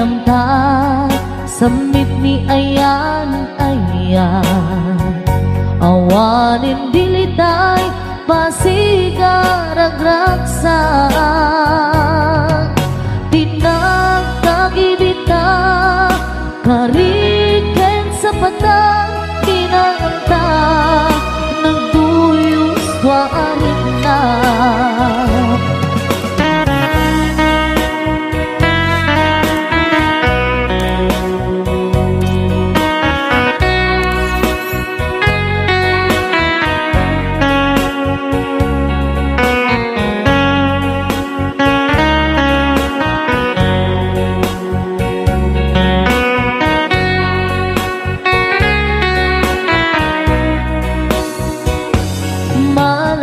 namta samit ni ayan awanin dilitay pasigaragraksak tinagtagibita kariken sa patang kinanganta nagduyos warin na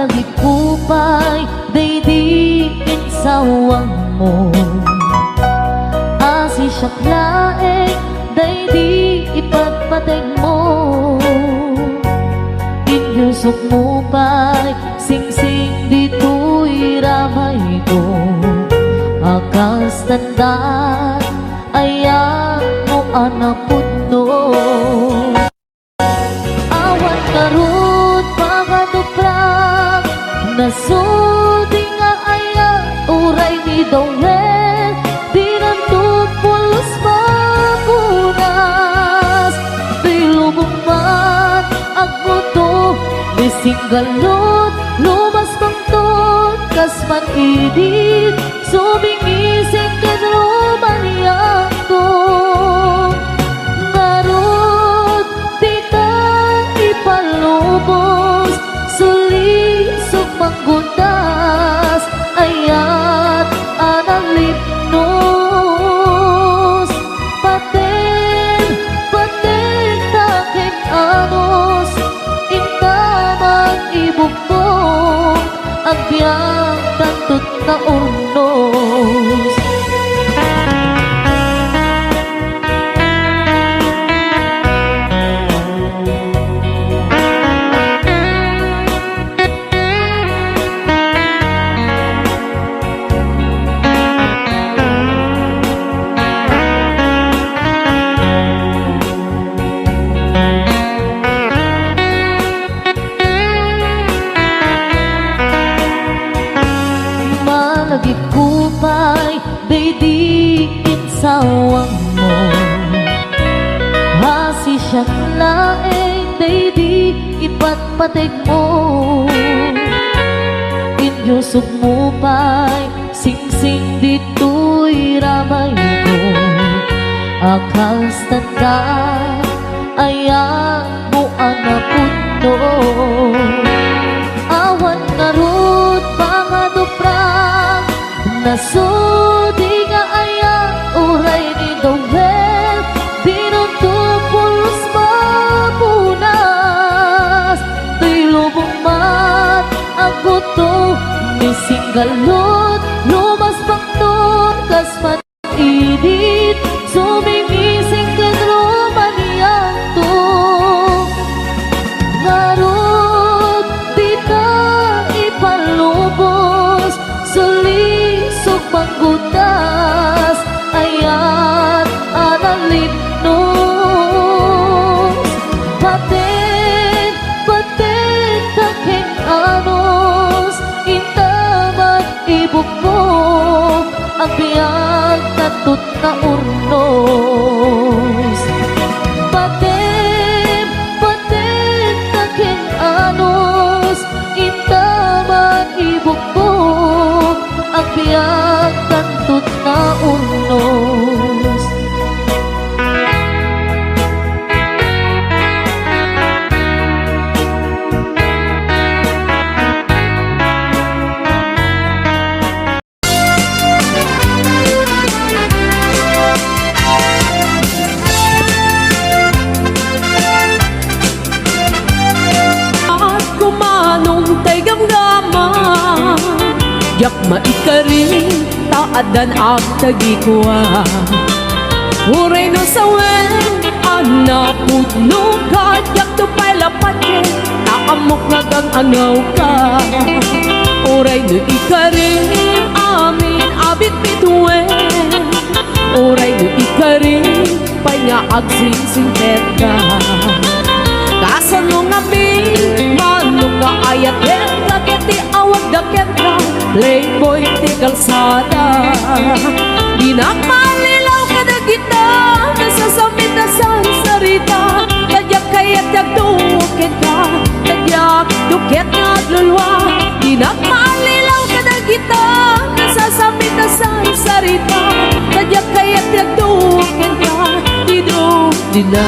malagipupay daydiin sawang mo asi siyaklaeng daydi ipagpateg mo inyusok mo pa'y singsing dito'y ramay ko akas tandaan ayan mo anapod no awan karut pagaduprak nasudi nga aya uray ni Dongel di nandun pulos mapunas di lubong man ang muto di singgalot lumas pangtot kasman idit sumingising kadruman yakto ngarot di ta ipalubos sulisok manggundas ayat analipnos paten taking anos intamang ibugtong ang biyang tantut na urnos malagipupay daydiin sawang mo hasi siyaklaeng daydi ipagpateg mo inyusok mo pa'y singsing dito'y ramay ko akas tandaan ayan mo anapod no awan narut pangaduprak nasudi nga aya uray ni Dongel dinuntok pulos mapunas di lubong mat ang buto ni singgalot lumas pangton kasman idit sumingising kadruman yakto ngarot di ta ipalubos sulisok manggundas ayat analipnos paten taking anos intaman ibukbok ang biyag tatut na urnos paten taking anos intaman ibukbok ang biyag tantut na urnos at kumanong tay gamgama yak maikarin taadan ak tagikwa uray no sawen anapud no kadyak to pay lapatin taamok nagang angaw ka uray no ikarin amin abit bituwen uray no ikarin ikarin pay nga agsingsing ka. Kasano nga min manong nga ayat ka kiti awag da ka playboy ti kalsada. Di na malilaw ka na kita nasasamit na sa sarita. Tadyak kayat yagdukin ka tadyak duket nga lulwa. Di na malilaw ka na kita nasasamit na sa sarita. Tadyak kayat yagdukin ka di na.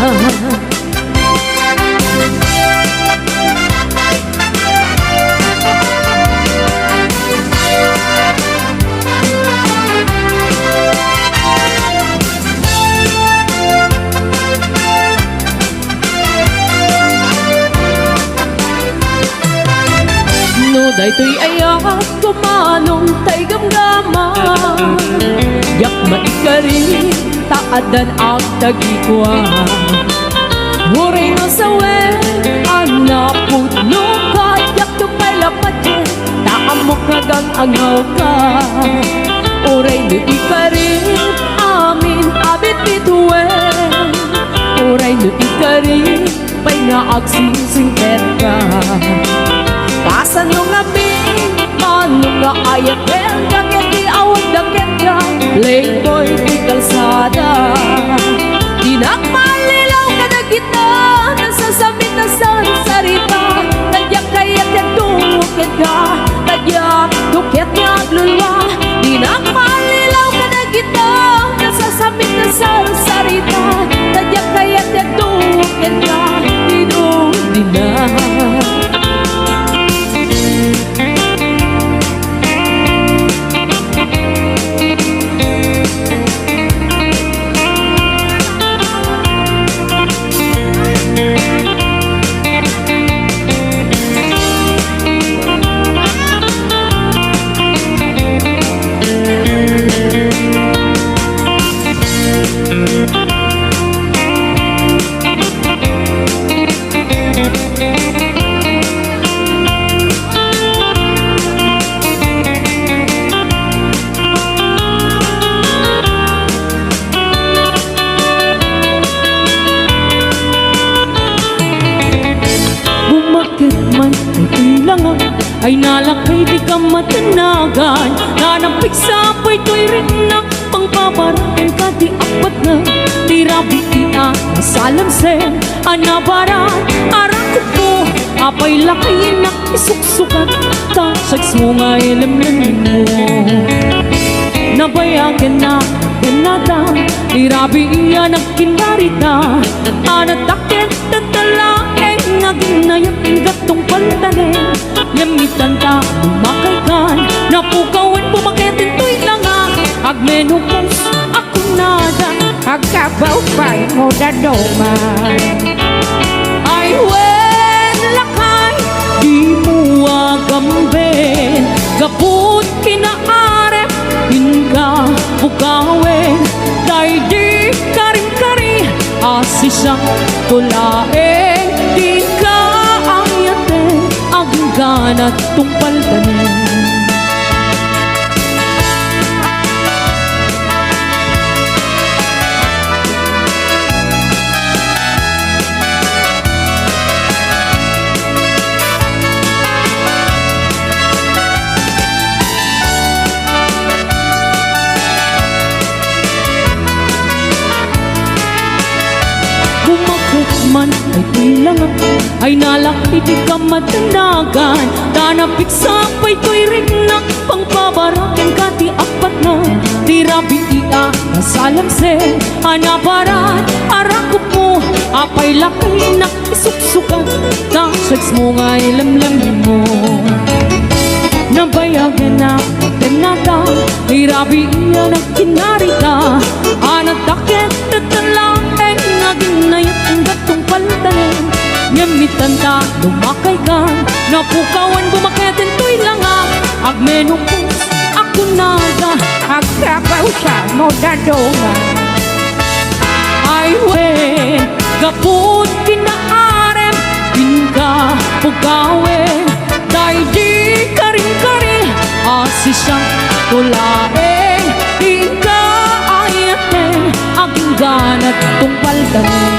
Daytoy ayak kumanong tay gamgama. Yak maikari taadan ag tagikwa. Huray no sawe anak putno ka. Yak tupay lapatye taamok nagang angaw ka. Uray no ikari amin abit bituwe. Uray no ikari pay nga agsingsing ka. Kasano nga min, manong nga ayat dakit di awag dakit ka playboy di kalsada. Di na malilaw ka na kita nasasamit na sa sarita. Tadyak kayat yagdukit ka tadyak dukit nga lulwa. Di na malilaw ka na kita nasasamit na sa sarita. Tadyak kayat yagdukit ka di na. Ay nalakay di ka matanagan. Nanampik sa apoy ko'y rinang pangpaparating ka di apat na. Di rabi ina masalamsen anabaran. Arakot mo apay lakay na isuksukat. Tasags mo nga ilimlim mo. Nabayagan na ganadang. Di rabi iya nagkinarita. Anatakit tatalaeng naging nayaking gatong pantanin. Yamitan ka, lumakay kan. Napukawan, pumakitin to'y langa. Agmenupos, ako nada. Agkabaw-bay mo dadoman. Ay, wen lakay, di mo agambin. Kaput kinaarep, hinga pukawen. Day di karing-kari, asisang tulaeng. Di ka ayaten, agganat tungpal tanin. Man ay tilangan, ay nalaki di ka matanagan. Tanapik sa pa'y ko'y rinang pangpabarakin ka di apat na. Di rabi iya nasalamsen anabaran. Arakop mo apay laki na isuksukan. Tasags mo nga ilamlam mo. Nabayagan na tenata. Di rabi iya nagkinarita. Anatakit tatalang naging nayat ang gatong paltanin. Nyamitan ta, lumakay ka. Napukawan, bumaketin to'y langa. Agmenupos, ako nada. Agkabaw siya mo dadongan. Ay wen, kaput kinaarem. Pinka, pugawen. Day di karing-karing. Asisang tulaeng. Di ka ayaten, aging damit.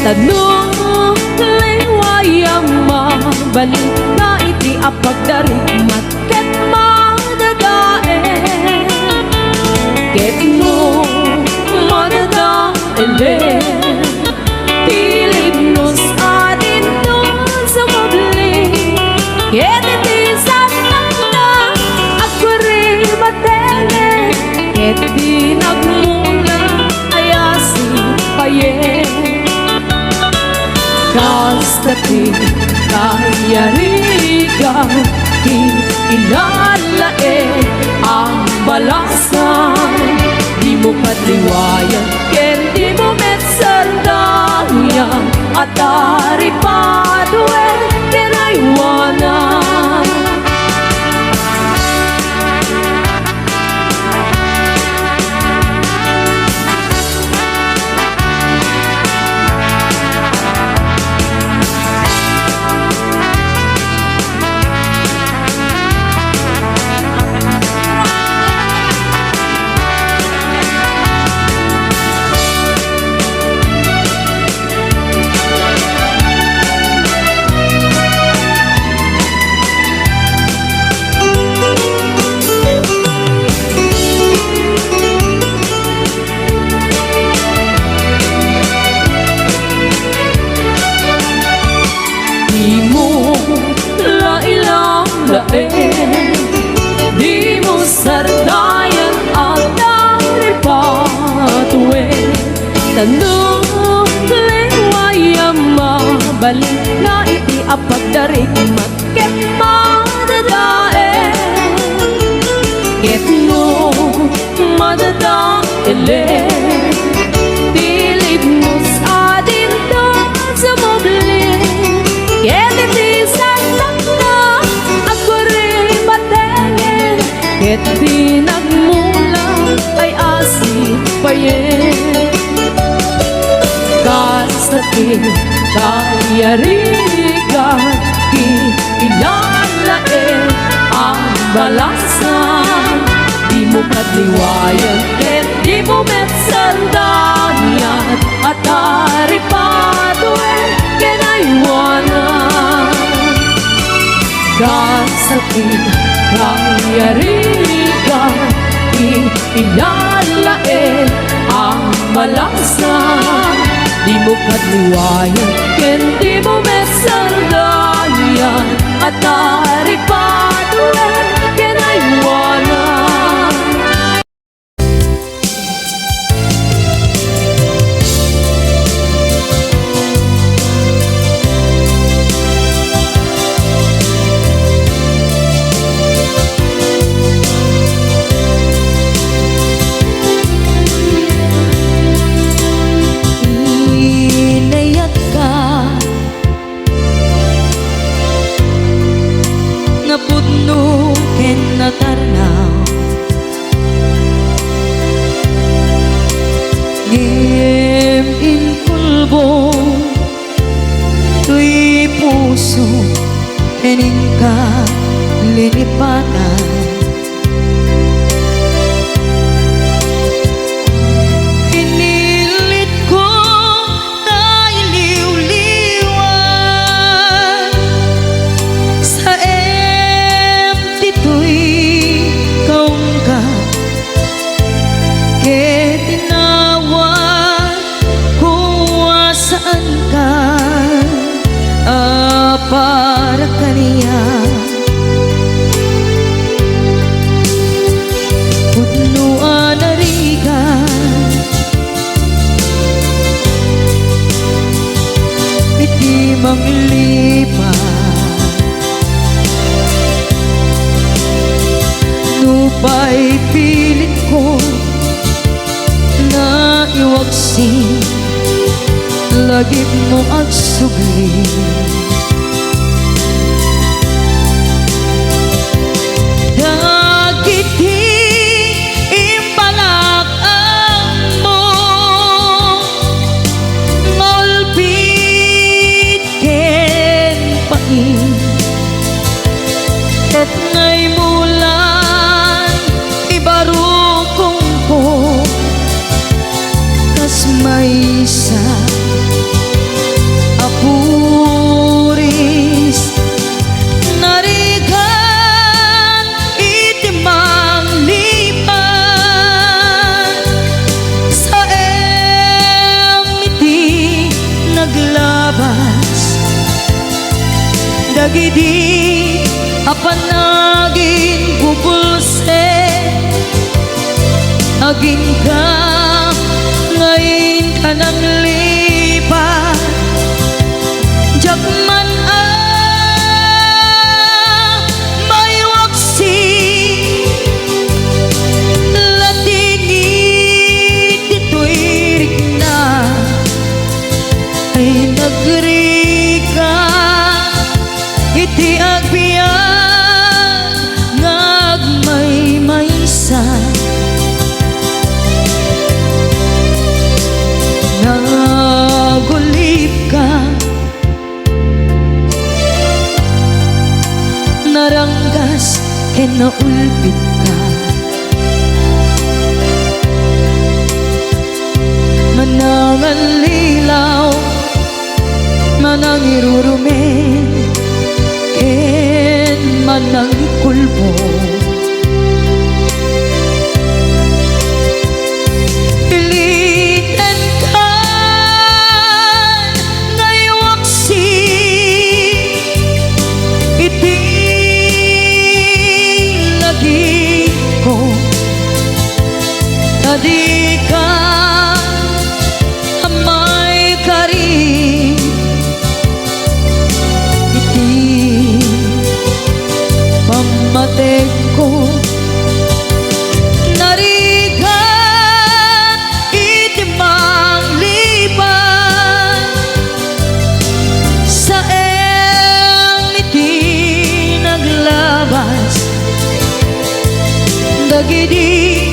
Tanong liwayang mabalik na iti apagdarigmat ket madadae ket mo madadae Pilipnos atin nun sa mabli ket iti satak na agwari matene ket di nagmula ayasi payen Kastati kayarigan Inalae ang balasan Di mo patliwayan Ken di mo metsardayan At aripaduen Kinaiwanan Di mo sardayan ang naripatuin Tanong liwayang mabalik na iti apagdarigmat ket madadae ket no madadae Pilipnos atin doon sa mabli ket iti satak na Ket di nagmula ay asip payen Kasatin kayarigan Ilalae ang balasan Di mo patliwayan Ket di mo metsardayan At aripaduen kinaiwanan Kasatin kayarigan Ilalae ang balasan Di mo patliwayan Ken di mo metsardayan At aripaduen kinaiwanan Tarnaw Ngem inkulbo Tuy puso Enin ka linipatan Pinilit ko na iliw-liwan Sa empty tuy para kaniya Punuan arigan Iti manglipat Nupay pilit ko Na iwagsin Lagip mo at sugli Ket ngay mulan ibarukong ko kas maysa dagidi apanagin bubulse aging ka ngayon ka nang lipat jakman may waksi latingit dito'y rigna ay nagrika iti agbiyan ngagmay maysa nagulip ka naranggas ken naulbit ka manangan lilaw manang irurumen ken manang ikulbo pilitan ka ngayon si iti lagi ko tadi ka amay kari iti pamatek ko narigat iti manglipan sa iti naglabas dagidi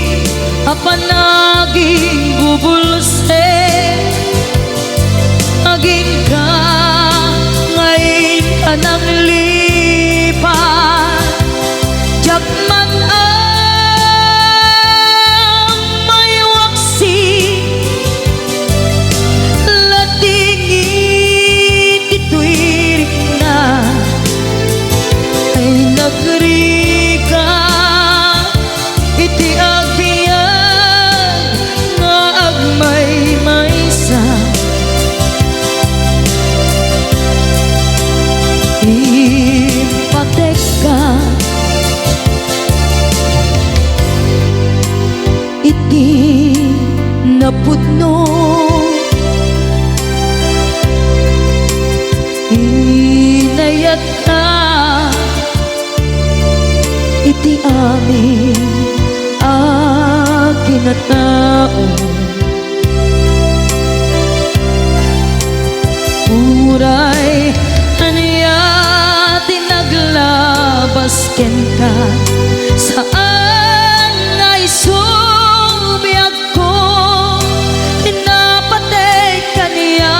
apanaging bubulse aging ka ngayon ka nang lipat jakman may waksi latingit dito'y rigna ay nagrika iti agbiyan nga agmay maysa ipatek ka iti napudno inayat ka iti amin akinatao uray aniya tinaglabas ken ka saan ay subiyag ko tinapatay ka niya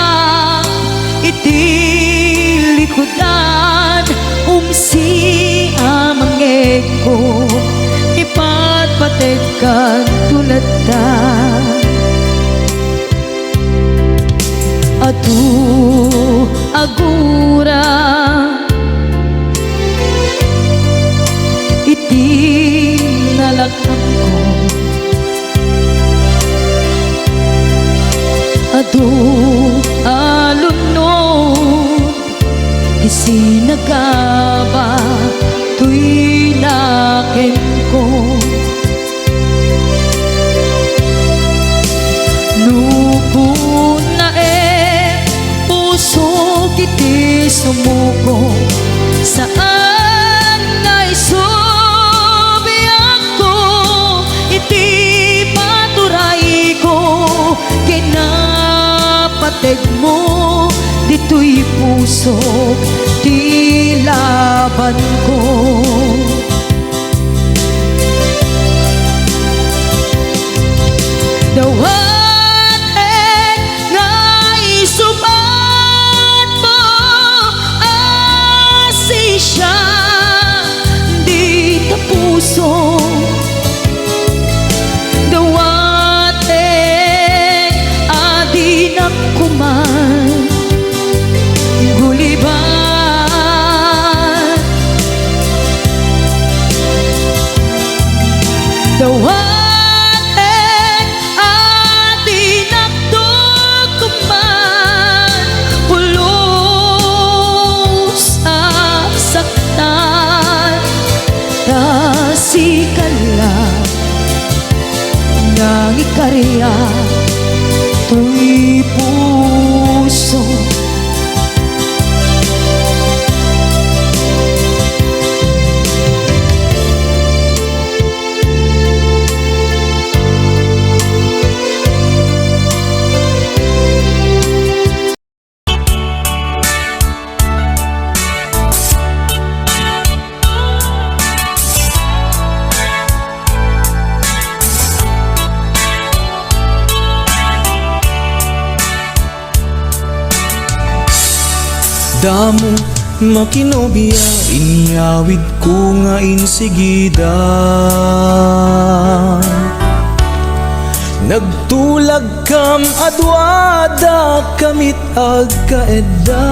iti likudan umsi amangeg ko ipatpatay ka tulad ta adu agura iti nalakang ko adu alunod isinagaba tuy naken ko nukun na puso kiti sumuko saan ay subiyak ko iti paturay ko kinapateg mo dito'y puso di laban ko dawatek nga isubat mo asisya di ta puso dawatek adi nakuman guliban karya to'y puso. Damo makinobia, inyawid ko nga insigida. Nagtulag kam adwada, kamit ag kaedda.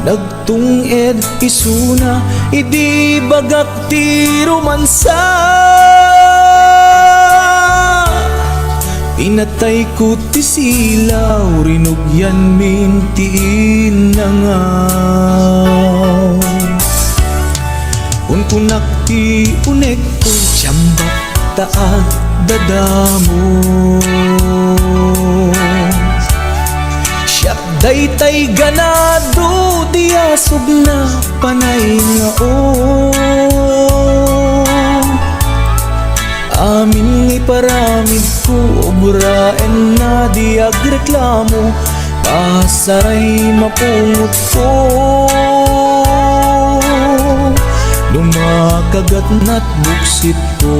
Nagtunged isuna, idi bagak ti romansa. Pinatay ko ti silaw, rinugyan mintiin na ngaw. Unkunak ti unek ko, tiyambak taag dadamo. Siyak daytay ganado, diasog na panay nga amin ni paramid ko, obraen na di agreklamo, pasaray mapungot ko. Lumakagat na't buksit ko.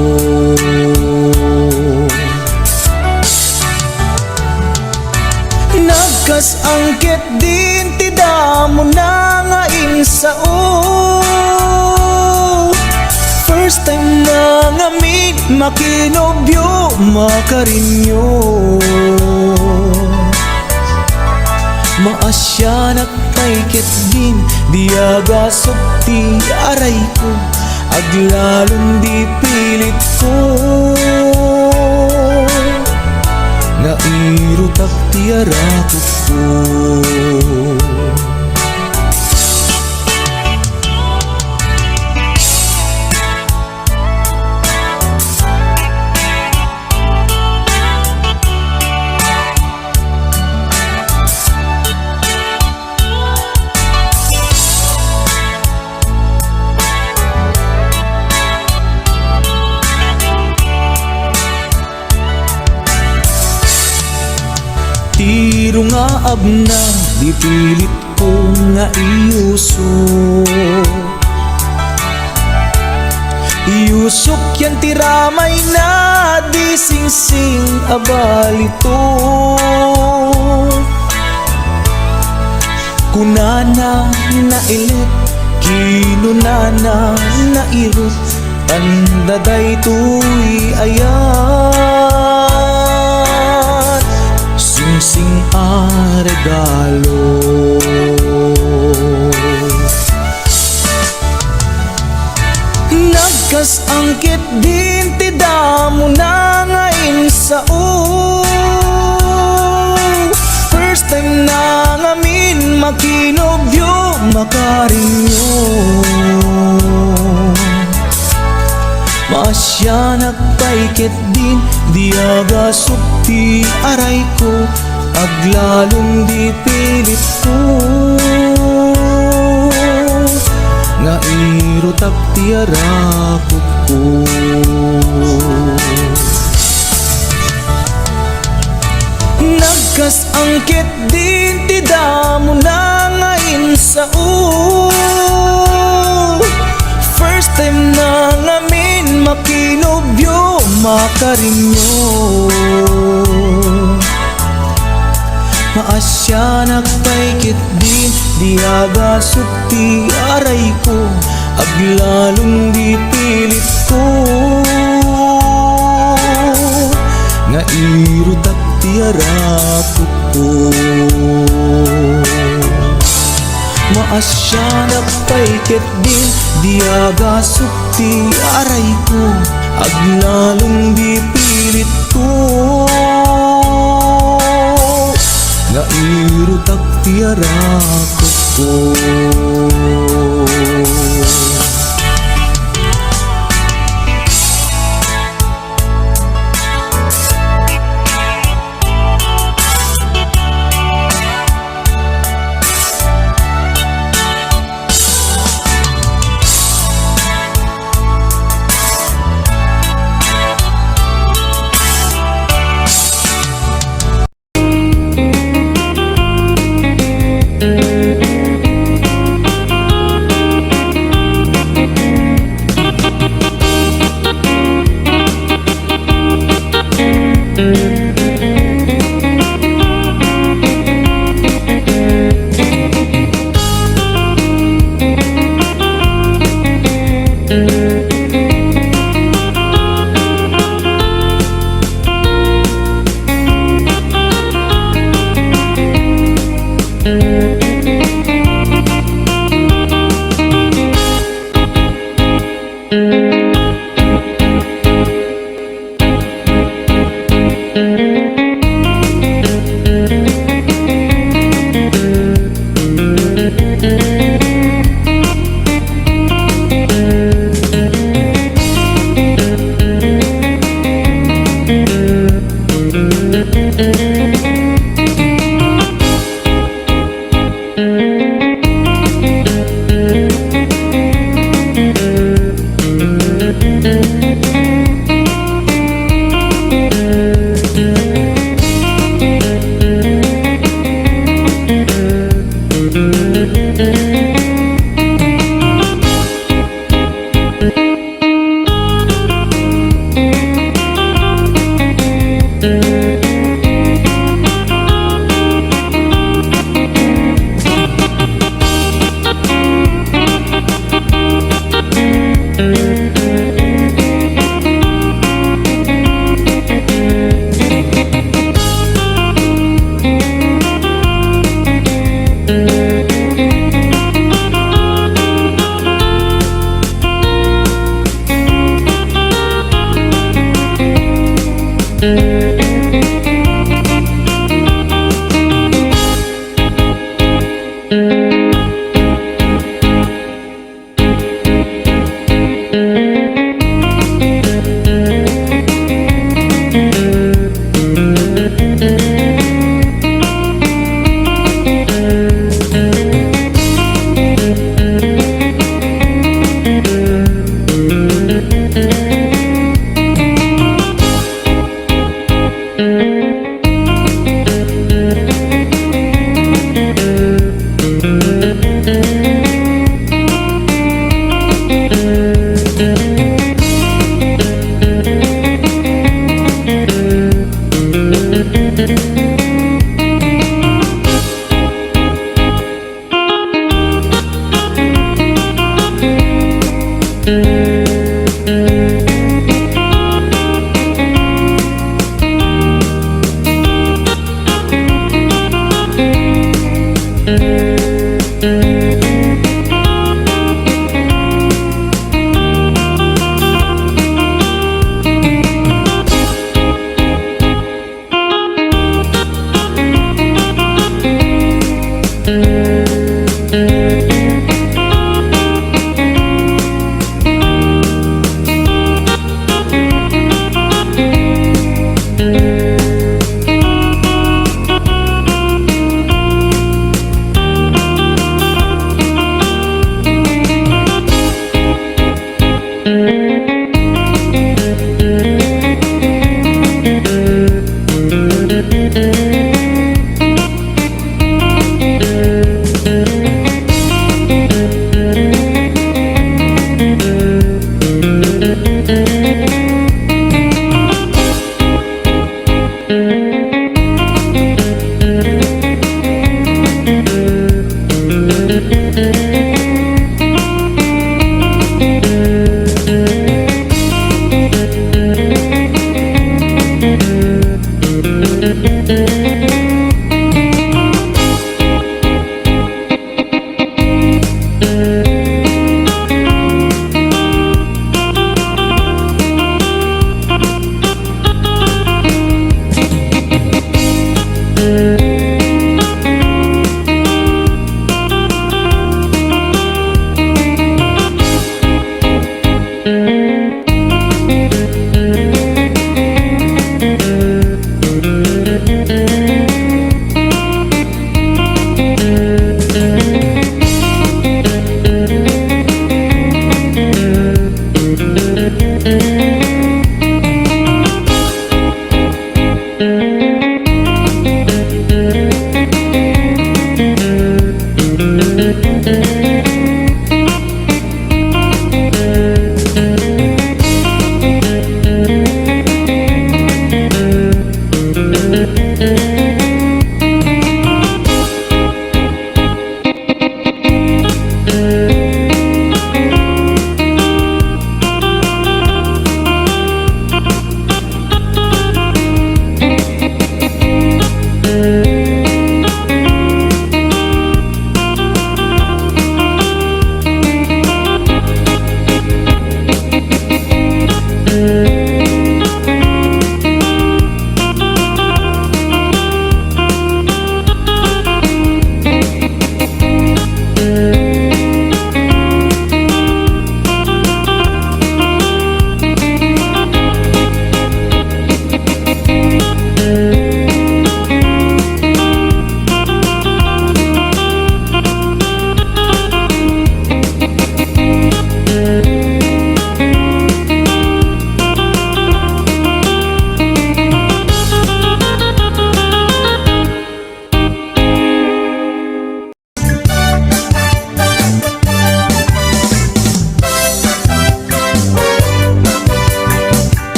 Nagkasangkit din ti damo na nga insao. First time na ngamin makinobyo, makarinyo. Maasya nagpaikit din, diagasok ti aray ko, aglalong di pilit ko. Nairutak ti arakot ko. Tiro nga abna, di pilit ko nga iuso. Iusok yan tiramay na, di sing-sing abalito. Kunana na ilit, kinunana na irot, tandaday to'y ayan. Sing a regalo. Nagkasangkit din ti damo na nga insao. First time na ngamin makinobyo, makarinyo. Masya nagpaikit din, diagasok ti aray ko, aglalong di pilit ko. Nairutak ti arakot ko. Nagkasangkit din ti damo na nga insao. First time na ngamin makinobyo, makarinyo. Maasya nagpaikit din, diagasok ti aray ko, aglalong di pilit ko. Nairutak ti arakot ko. Maasya nagpaikit din, diagasok ti aray ko, aglalong di pilit ko. Nairutak ti arakot ko.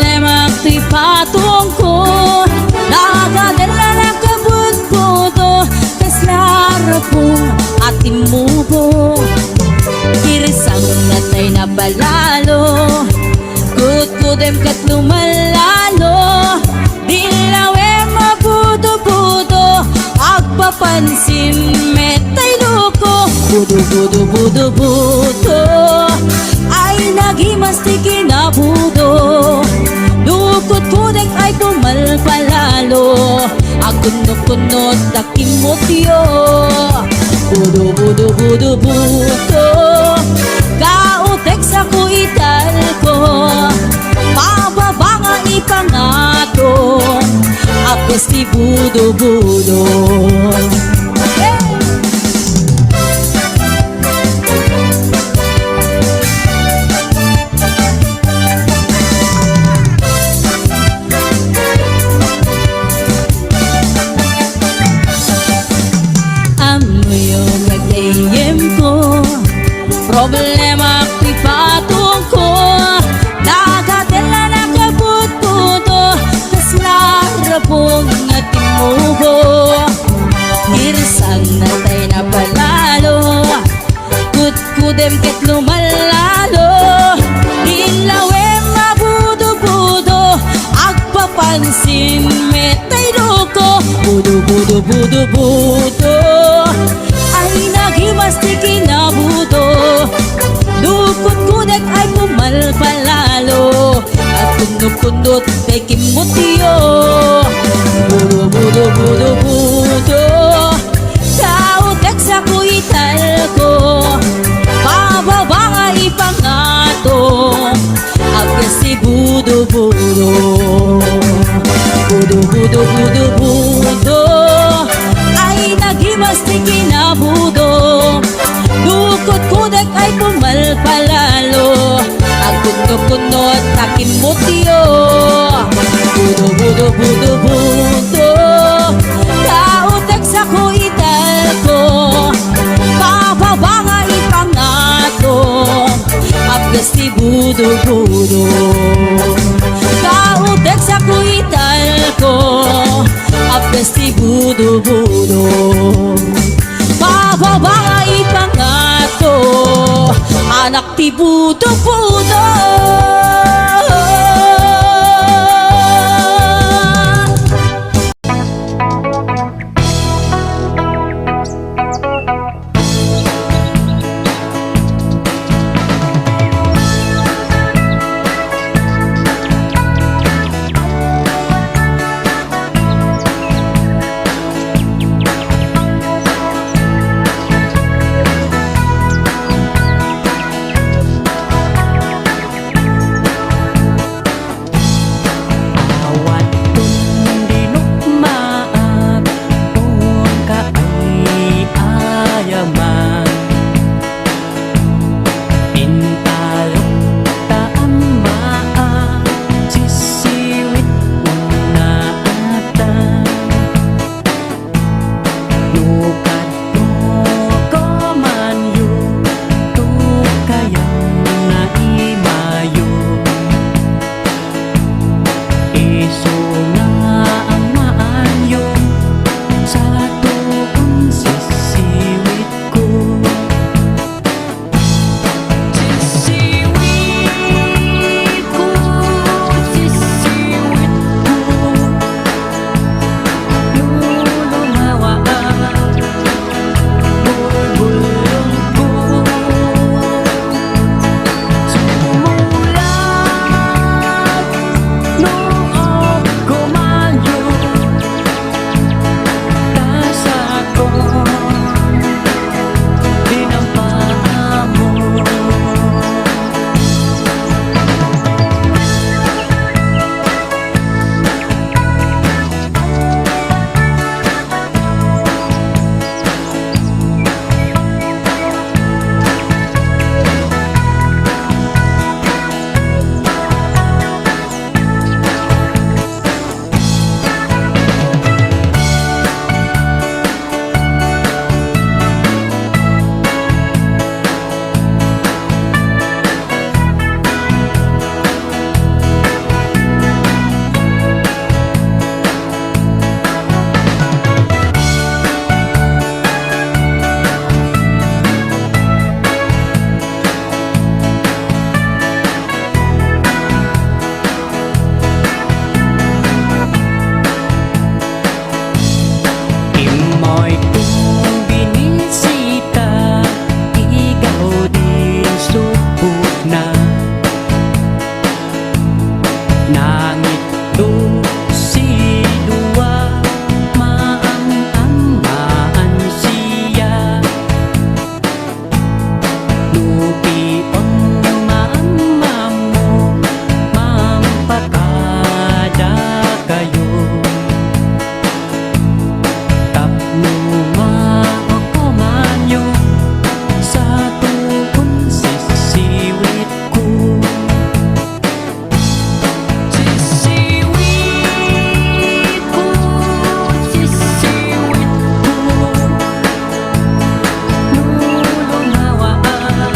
problema to'y patungko Nagadala na kabut-buto Kas larapong ating mubo Kirisang natay na balalo Kut-kutem kat lumalalo Dilawe mabudo-budo Agpapansin metay luko Budo-budo-budo-budo Ay nagimas ti kinabudo Lukot-kutek ay pumalpalalo Agunok-kunot takimotyo Budo-budo-budo-budo Kautek sa kuital ko Pababa nga ipangato Apos ti budo-budo Problema ko'y patungko Nagadala na kabut-buto Kas larapong ating mubo Girsang natay na palalo Kut-kudem ket lumalalo Dilawe mabudo-budo Agpapansin metay duko Budo-budo-budo-budo Ay nagimas ti kinabudo Lukot-kudet ay pumalpalalo At kundot-kundot kay kimutyo Budo-budo-budo-budo Kautek sa kuital ko Pababa nga ipangato Agkas si budo-budo Budo-budo-budo-budo Ay nagimas ti kinabudo Lukot-kudet ay pumalpalalo Agundok-kunot takin mutyo Budo-budo-budo-budo Kautek sa kuital ko Pababa nga ipangato Agkas ti budo-budo Kautek sa kuital ko Agkas ti budo-budo Pababa nga ipangato Anak ti budo-budo Nangit do si dua maang-amaan siya. Lupion mama mo, mampakada kayo. Tapno maokomanyo sa tuon sisiwit ko. Sisiwit ko, sisiwit ko, lulungawaan,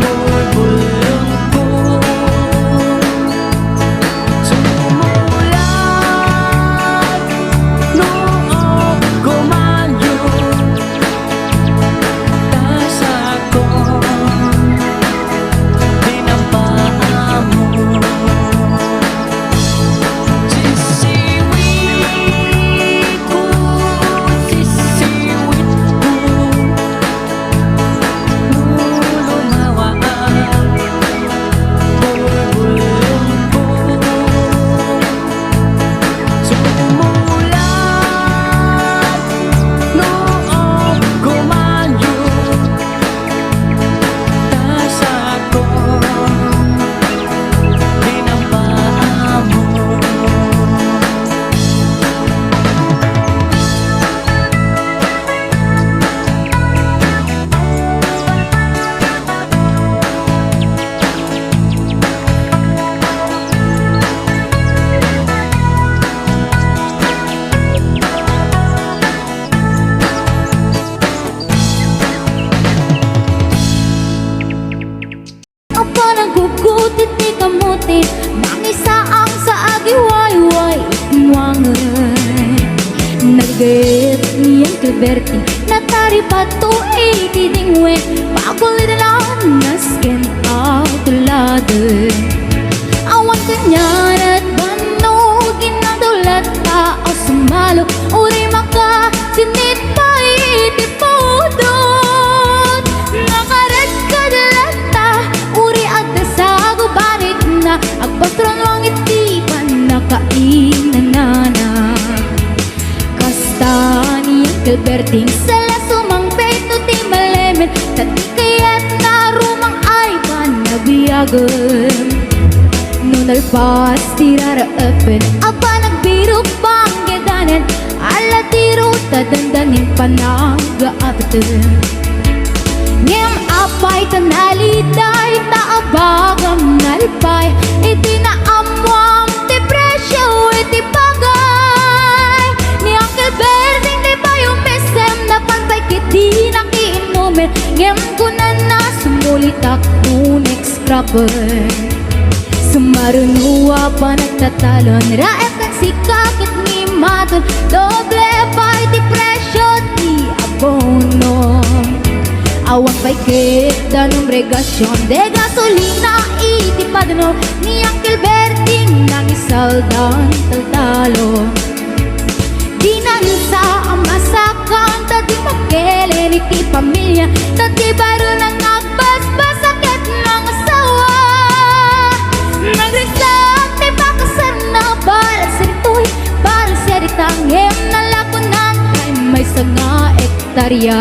bulbulong ko. Sumulat noong kumanyo, tasa ko, dinampaan mo. Sisiwit ko, sisiwit ko, lulungawaan, bulbulong ko. Sumulat noong kumanyo, tasa ko, dinampaan mo. Apa naggugutit ni kamuti, mangisaang sa agiwayway ikunwangan. Nagayat niyang Gilberti, natari pa to itidingwe, pakulit na nasken outuladan. Awan kanyan at banogin ng dulat pa o sumalo, uri maka sinit pa itipudot. Nakaret ka dalata, uri at nasago barik na, agpastron wang itipan nakainanana. Kasta niyang Gilberting sala sumang peto ti malemen, tati kaya't narumang ay panabiyagan. Nunalpas tiraraapan, apa nagbiro pang gedanan, ala tiro tadandanin panagaabatan. Ngem apay tanaliday, taabagam nalpay, iti naamwam ti presyo, iti bagay. Ni Uncle Berding di ba yung mesem na pantay kiti nakiinumin, ngem kunan na sumulitak unik scrapper. Sumarunuwa pa nagtatalon, raep kang sikakit ni maton, doble pa iti presyo ti abono. Awang pa'y kita ng regasyon, de gasolina iti padano, ni Uncle Berting nang isaldan taltalo. Di nansa ang masakan, tadi makelen iti pamilya, tadi baro nang nagbasbas sakit ng asawa. Nagrisak ti pakasar na balas rito'y parang siya ditangem na lakunan ay may sanga ektarya.